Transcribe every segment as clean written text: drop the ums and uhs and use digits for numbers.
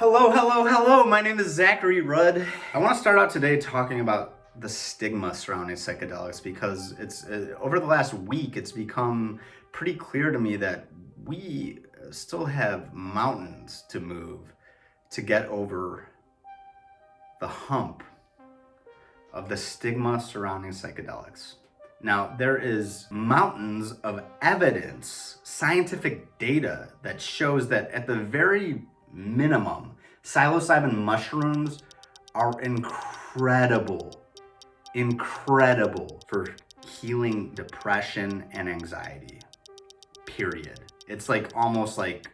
Hello. My name is Zachary Rudd. I want to start out today talking about the stigma surrounding psychedelics because it's over the last week, it's become pretty clear to me that we still have mountains to move to get over the hump of the stigma surrounding psychedelics. Now, there is mountains of evidence, scientific data that shows that at the very minimum, psilocybin mushrooms are incredible for healing depression and anxiety, period. It's like almost like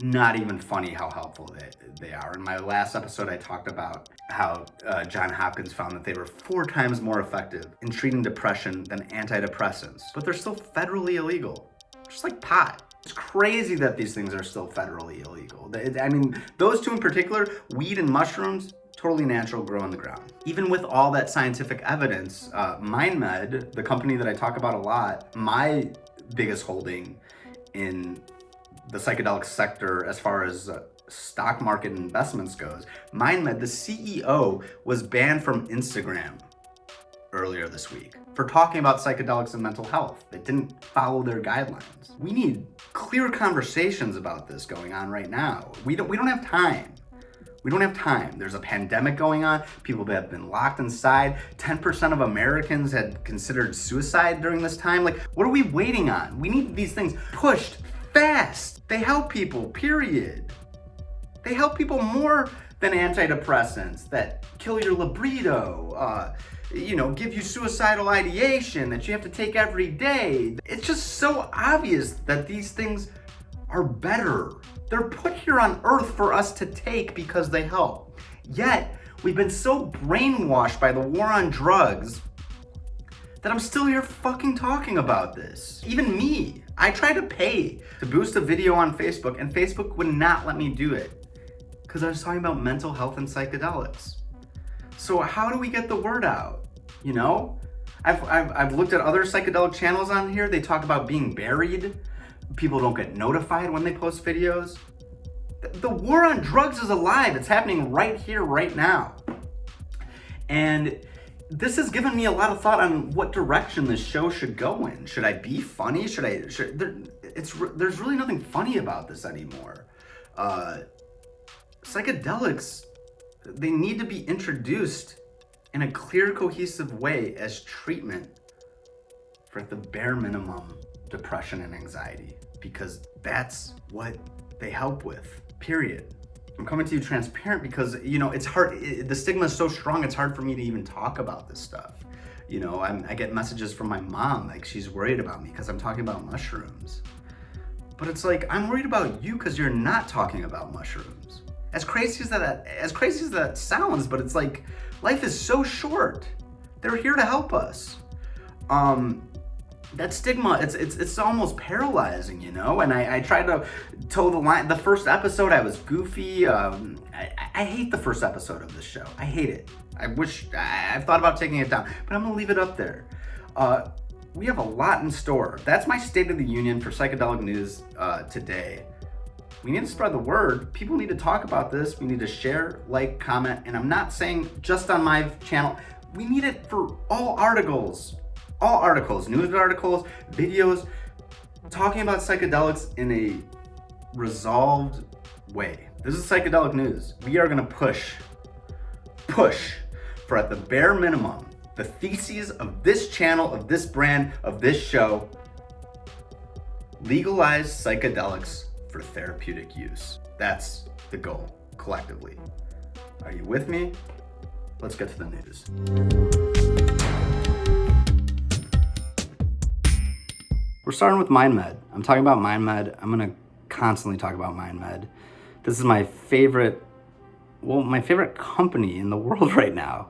not even funny how helpful they are. In my last episode, I talked about how Johns Hopkins found that they were 4 times more effective in treating depression than antidepressants, but they're still federally illegal, just like pot. It's crazy that these things are still federally illegal. I mean, those two in particular, weed and mushrooms, totally natural, grow on the ground. Even with all that scientific evidence, Mindmed, the company that I talk about a lot, my biggest holding in the psychedelic sector as far as stock market investments goes, Mindmed, the CEO, was banned from Instagram earlier this week for talking about psychedelics and mental health. They didn't follow their guidelines. We need clear conversations about this going on right now. We don't have time. We don't have time. There's a pandemic going on. People have been locked inside. 10% of Americans had considered suicide during this time. Like, what are we waiting on? We need these things pushed fast. They help people, period. They help people more than antidepressants that kill your libido, give you suicidal ideation that you have to take every day. It's just so obvious that these things are better. They're put here on earth for us to take because they help. Yet, we've been so brainwashed by the war on drugs that I'm still here fucking talking about this. Even me, I tried to pay to boost a video on Facebook and Facebook would not let me do it because I was talking about mental health and psychedelics. So how do we get the word out? You know, I've looked at other psychedelic channels on here. They talk about being buried. People don't get notified when they post videos. The war on drugs is alive. It's happening right here, right now. And this has given me a lot of thought on what direction this show should go in. Should I be funny? There's really nothing funny about this anymore. Psychedelics, they need to be introduced in a clear, cohesive way as treatment for at the bare minimum depression and anxiety, because that's what they help with, period. I'm coming to you transparent because, it's hard. The stigma is so strong, it's hard for me to even talk about this stuff. I get messages from my mom, like she's worried about me because I'm talking about mushrooms. But it's like, I'm worried about you because you're not talking about mushrooms. As crazy as that sounds, but it's like, life is so short. They're here to help us. That stigma, it's almost paralyzing, And I tried to toe the line. The first episode, I was goofy. I hate the first episode of this show. I hate it. I've thought about taking it down, but I'm gonna leave it up there. We have a lot in store. That's my State of the Union for psychedelic news today. We need to spread the word. People need to talk about this. We need to share, like, comment, and I'm not saying just on my channel. We need it for all articles, news articles, videos, talking about psychedelics in a resolved way. This is psychedelic news. We are gonna push for at the bare minimum, the theses of this channel, of this brand, of this show, legalize psychedelics for therapeutic use. That's the goal, collectively. Are you with me? Let's get to the news. We're starting with Mindmed. I'm talking about Mindmed. I'm gonna constantly talk about Mindmed. This is my favorite company in the world right now.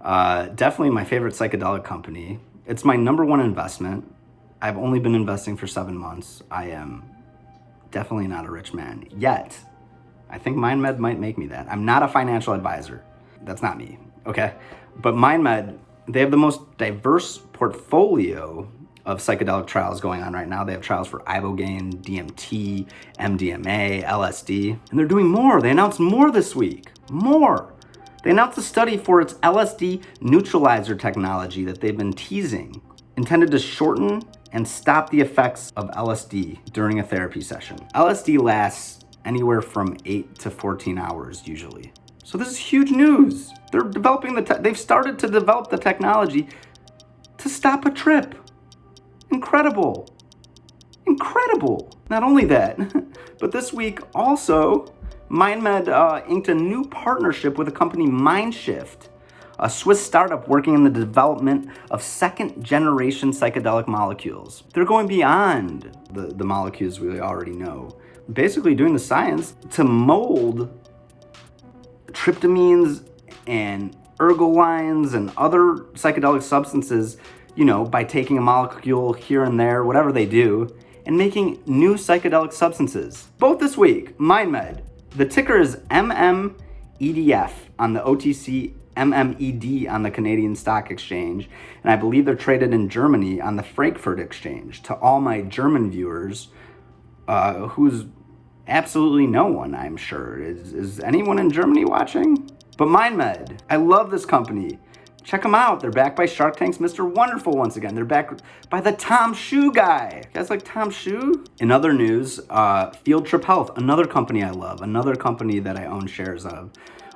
Definitely my favorite psychedelic company. It's my number one investment. I've only been investing for 7 months. I am definitely not a rich man yet. I think Mindmed might make me that. I'm not a financial advisor. That's not me, okay? But Mindmed, they have the most diverse portfolio of psychedelic trials going on right now. They have trials for ibogaine, DMT, MDMA, LSD, and they're doing more. They announced more this week. More. They announced a study for its LSD neutralizer technology that they've been teasing, intended to shorten and stop the effects of LSD during a therapy session. LSD lasts anywhere from 8 to 14 hours usually. So this is huge news. They're developing they've started to develop the technology to stop a trip. Incredible. Incredible. Not only that, but this week also, Mindmed inked a new partnership with the company Mindshift, a Swiss startup working in the development of second-generation psychedelic molecules. They're going beyond the molecules we already know, basically doing the science to mold tryptamines and ergolines and other psychedelic substances, by taking a molecule here and there, whatever they do, and making new psychedelic substances. Both this week, Mindmed. The ticker is MMEDF on the OTC, MMED on the Canadian Stock Exchange, and I believe they're traded in Germany on the Frankfurt Exchange. To all my German viewers, who's absolutely no one, I'm sure. Is anyone in Germany watching? But Mindmed, I love this company. Check them out. They're backed by Shark Tank's Mr. Wonderful once again. They're backed by the Tom Shoe guy. You guys like Tom Shoe? In other news, Field Trip Health, another company I love, another company that I own shares of,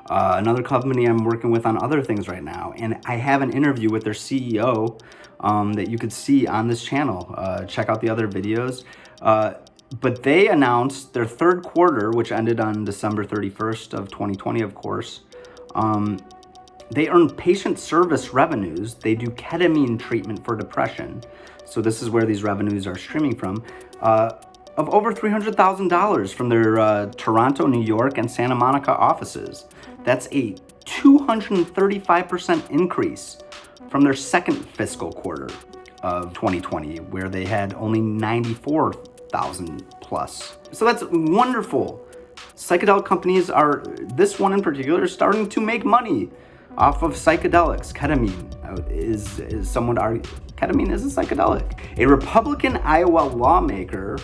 another company I'm working with on other things right now. And I have an interview with their CEO that you could see on this channel. Check out the other videos. But they announced their third quarter, which ended on December 31st of 2020, of course. They earn patient service revenues. They do ketamine treatment for depression. So this is where these revenues are streaming from, of over $300,000 from their Toronto, New York, and Santa Monica offices. That's a 235% increase from their second fiscal quarter of 2020, where they had only 94,000 plus. So that's wonderful. Psychedelic companies this one in particular, is starting to make money off of psychedelics. Ketamine some would argue, ketamine is a psychedelic. A Republican Iowa lawmaker,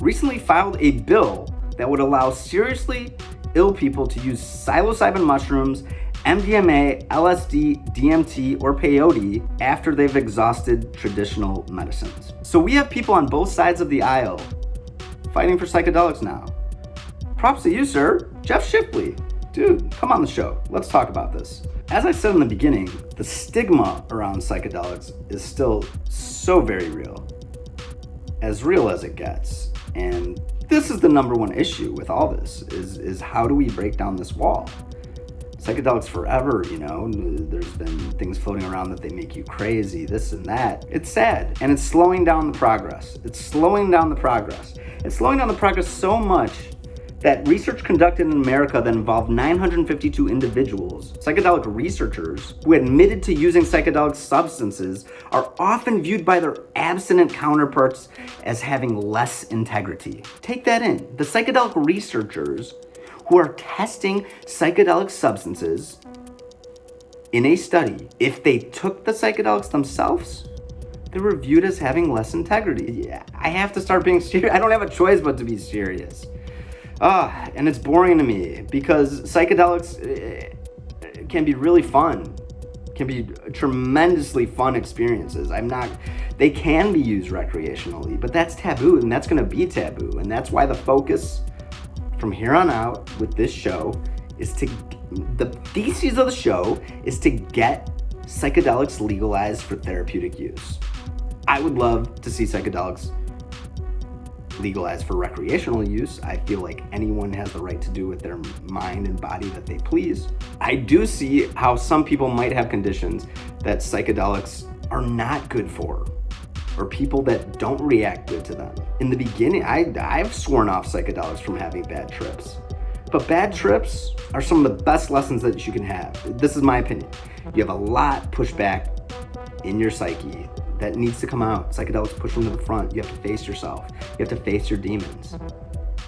recently filed a bill that would allow seriously ill people to use psilocybin mushrooms, MDMA, LSD, DMT, or peyote after they've exhausted traditional medicines. So we have people on both sides of the aisle fighting for psychedelics now. Props to you, sir. Jeff Shipley. Dude, come on the show. Let's talk about this. As I said in the beginning, the stigma around psychedelics is still so very real as it gets. And this is the number one issue with all this, is how do we break down this wall? Psychedelics forever, there's been things floating around that they make you crazy, this and that. It's sad, and it's slowing down the progress. It's slowing down the progress so much that research conducted in America that involved 952 individuals, psychedelic researchers who admitted to using psychedelic substances, are often viewed by their abstinent counterparts as having less integrity. Take that in. The psychedelic researchers who are testing psychedelic substances in a study, if they took the psychedelics themselves, they were viewed as having less integrity. Yeah, I have to start being serious. I don't have a choice but to be serious. And it's boring to me because psychedelics can be really fun, can be tremendously fun experiences. They can be used recreationally, but that's taboo, and that's gonna be taboo. And that's why the focus from here on out with this show the thesis of the show is to get psychedelics legalized for therapeutic use. I would love to see psychedelics legalized for recreational use. I feel like anyone has the right to do with their mind and body that they please. I do see how some people might have conditions that psychedelics are not good for, or people that don't react good to them. In the beginning, I've sworn off psychedelics from having bad trips. But bad trips are some of the best lessons that you can have. This is my opinion. You have a lot pushed back in your psyche that needs to come out. Psychedelics push them to the front. You have to face yourself. You have to face your demons.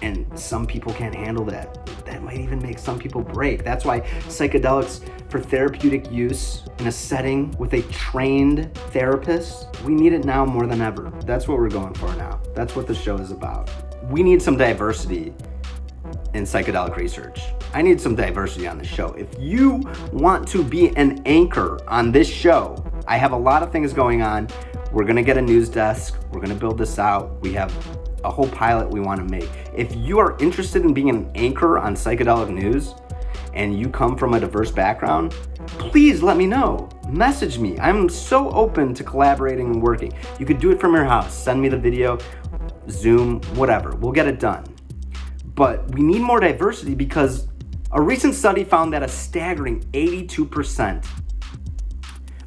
And some people can't handle that. that might even make some people break. That's why psychedelics for therapeutic use in a setting with a trained therapist, we need it now more than ever. That's what we're going for now. That's what the show is about. We need some diversity in psychedelic research. I need some diversity on the show. If you want to be an anchor on this show, I have a lot of things going on. We're gonna get a news desk. We're gonna build this out. We have a whole pilot we wanna make. If you are interested in being an anchor on psychedelic news and you come from a diverse background, please let me know. Message me. I'm so open to collaborating and working. You could do it from your house. Send me the video, Zoom, whatever. We'll get it done. But we need more diversity because a recent study found that a staggering 82%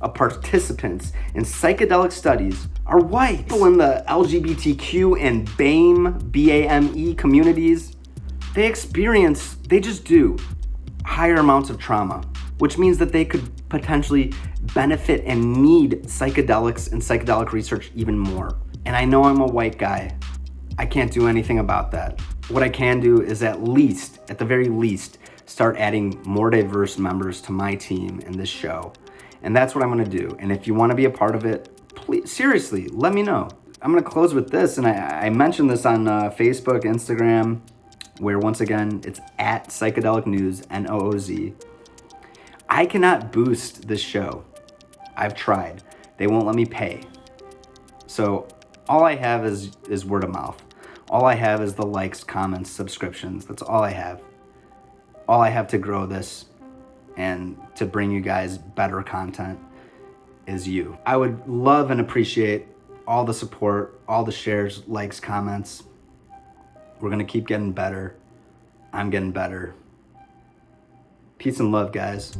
of participants in psychedelic studies are white. People in the LGBTQ and BAME communities, they just do higher amounts of trauma, which means that they could potentially benefit and need psychedelics and psychedelic research even more. And I know I'm a white guy. I can't do anything about that. What I can do is at the very least, start adding more diverse members to my team in this show. And that's what I'm gonna do. And if you wanna be a part of it, please, seriously, let me know. I'm gonna close with this, and I mentioned this on Facebook, Instagram, where once again, it's at Psychedelic News, NOOZ. I cannot boost this show. I've tried. They won't let me pay. So all I have is word of mouth. All I have is the likes, comments, subscriptions. That's all I have. All I have to grow this and to bring you guys better content is you. I would love and appreciate all the support, all the shares, likes, comments. We're gonna keep getting better. I'm getting better. Peace and love, guys.